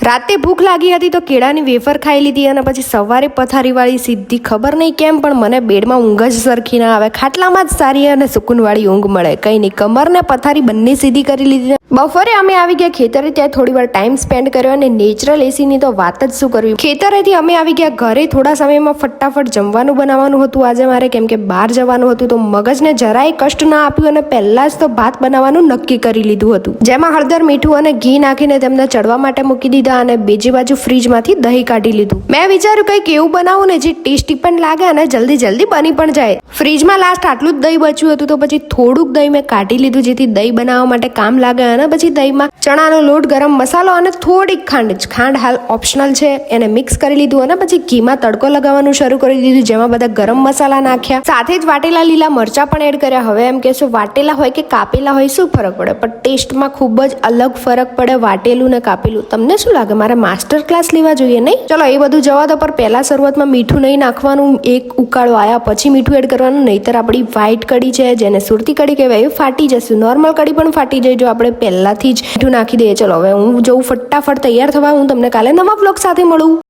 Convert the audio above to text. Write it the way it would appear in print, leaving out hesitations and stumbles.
રાતે ભૂખ લાગી હતી તો કેળાની વેફર ખાઈ લીધી અને પછી સવારે પથારીવાળી સીધી ખબર નહીં કેમ પણ મને બેડમાં ઊંઘ જ સરખી ના આવે. ખાટલામાં જ સારી અને સુકૂનવાળી ઊંઘ મળે. કંઈ નહીં, કમર ને પથારી બંને સીધી કરી લીધી. બપોરે અમે આવી ગયા ખેતરે, ત્યાં થોડી વાર ટાઈમ સ્પેન્ડ કર્યો અને નેચરલ એસીની તો વાત જ શું કરવી. ખેતરેથી અમે આવી ગયા ઘરે. થોડા સમયમાં ફટાફટ જમવાનું બનાવવાનું હતું આજે મારે, કેમ કે બહાર જવાનું હતું તો મગજને જરાય કષ્ટ ના આપ્યું અને પહેલા જ તો ભાત બનાવવાનું નક્કી કરી લીધું હતું, જેમાં હળદર, મીઠું અને ઘી નાખીને તેમને ચડવા માટે મૂકી દીધા અને બીજી બાજુ ફ્રીજમાંથી દહીં કાઢી લીધું. મેં વિચાર્યું કંઈક એવું બનાવું ને જે ટેસ્ટી પણ લાગે અને જલ્દી બની પણ જાય. ફ્રીજમાં લાસ્ટ આટલું જ દહીં બચ્યું હતું તો પછી થોડુંક દહીં મેં કાઢી લીધું જેથી દહીં બનાવવા માટે કામ લાગે. અને પછી દહીંમાં ચણાનો લોટ, ગરમ મસાલો અને થોડીક ખાંડ હાલ ઓપ્શનલ છે, એને મિક્સ કરી લીધું અને પછી ઘીમાં તડકો લગાવવાનું શરૂ કરી દીધું, જેમાં બધા ગરમ મસાલા નાખ્યા, સાથે જ વાટેલા લીલા મરચા પણ એડ કર્યા. હવે એમ કહેશો વાટેલા હોય કે કાપેલા હોય શું ફરક પડે, પણ ટેસ્ટમાં ખૂબ જ અલગ ફરક પડે વાટેલું ને કાપેલું. તમને શું લાગે, મારે માસ્ટર ક્લાસ લેવા જોઈએ નહીં? ચલો એ બધું જવા દો, પર પહેલા શરૂઆતમાં મીઠું નહીં નાખવાનું. એક ઉકાળો આવ્યા પછી મીઠું એડ કરવાનું, નહીતર આપણી વ્હાઈટ કઢી છે જેને સુરતી કઢી કહેવાય એ ફાટી જશે. નોર્મલ કઢી પણ ફાટી જાય જો આપણે પહેલાથી જ મીઠું નાખી દઈએ. ચલો હવે હું જઉં ફટાફટ તૈયાર થવા. હું તમને કાલે નવા બ્લોગ સાથે મળું.